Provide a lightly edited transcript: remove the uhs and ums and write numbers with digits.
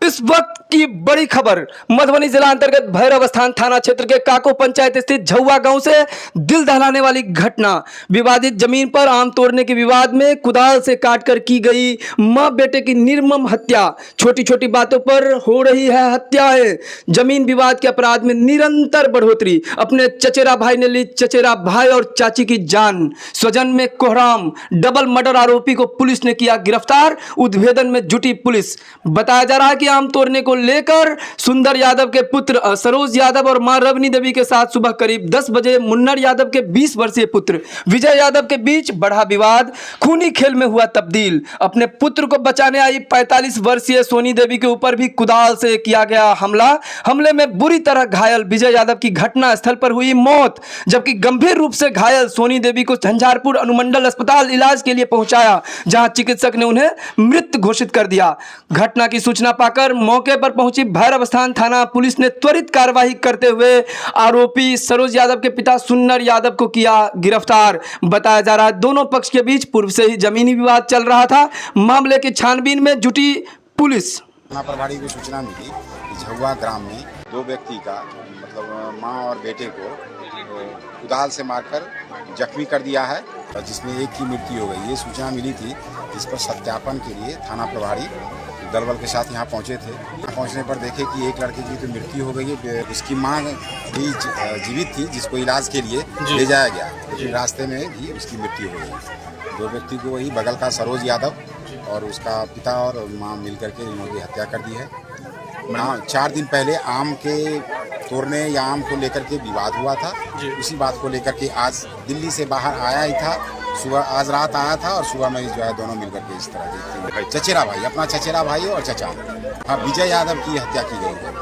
इस वक्त की बड़ी खबर मधुबनी जिला अंतर्गत भैरव स्थान थाना क्षेत्र के काको पंचायत स्थित झुआ गांव से दिल दहलाने वाली घटना। विवादित जमीन पर आम तोड़ने के विवाद में कुदाल से काटकर की गई मां बेटे की निर्मम हत्या। छोटी छोटी बातों पर हो रही है हत्याएं। जमीन विवाद के अपराध में निरंतर बढ़ोतरी। अपने चचेरा भाई ने ली चचेरा भाई और चाची की जान। स्वजन में कोहराम। डबल मर्डर आरोपी को पुलिस ने किया गिरफ्तार। उद्भेदन में जुटी पुलिस। बताया जा रहा है कि आम तोड़ने को लेकर सुंदर यादव के पुत्र सरोज यादव और मां रवनी देवी के साथ सुबह करीब 10 बजे मुन्नर यादव के 20 वर्षीय पुत्र विजय यादव के बीच बढ़ा विवाद खूनी खेल में हुआ तब्दील। अपने पुत्र को बचाने आई 45 वर्षीय सोनी देवी के ऊपर भी कुदाल से किया गया हमला। हमले में बुरी तरह घायल विजय यादव की घटना स्थल पर हुई मौत, जबकि गंभीर रूप से घायल सोनी देवी को झंझारपुर अनुमंडल अस्पताल इलाज के लिए पहुंचाया, जहां चिकित्सक ने उन्हें मृत घोषित कर दिया। घटना की सूचना पाकर मौके पर पहुंची भैरव स्थान थाना पुलिस ने त्वरित कार्रवाई करते हुए आरोपी सरोज यादव के पिता सुन्नर यादव को किया गिरफ्तार। बताया जा रहा है दोनों पक्ष के बीच पूर्व से ही जमीनी विवाद चल रहा था। मामले की छानबीन में जुटी पुलिस। थाना प्रभारी को सूचना मिली कि झुआ ग्राम में दो व्यक्ति का मतलब मां और बेटे को कुदाल से मारकर जख्मी कर दिया है, जिसमें एक की मृत्यु हो गई। ये सूचना मिली थी। इस पर सत्यापन के लिए थाना प्रभारी दल बल के साथ यहाँ पहुँचे थे। यहाँ पहुँचने पर देखे कि एक लड़के की तो मृत्यु हो गई है, उसकी मां भी जीवित थी, जिसको इलाज के लिए ले जाया गया, लेकिन रास्ते में भी उसकी मृत्यु हो गई। दो व्यक्ति को वही बगल का सरोज यादव और उसका पिता और मां मिलकर के इन्होंने हत्या कर दी है। 4 दिन पहले आम के तोड़ने या आम को लेकर के विवाद हुआ था। उसी बात को लेकर के आज दिल्ली से बाहर आया ही था। सुबह आज रात आया था और सुबह में जो है दोनों मिलकर के इस तरह देखते हैं। चचेरा भाई, अपना चचेरा भाई और चचा, हाँ, विजय यादव की हत्या की गई है।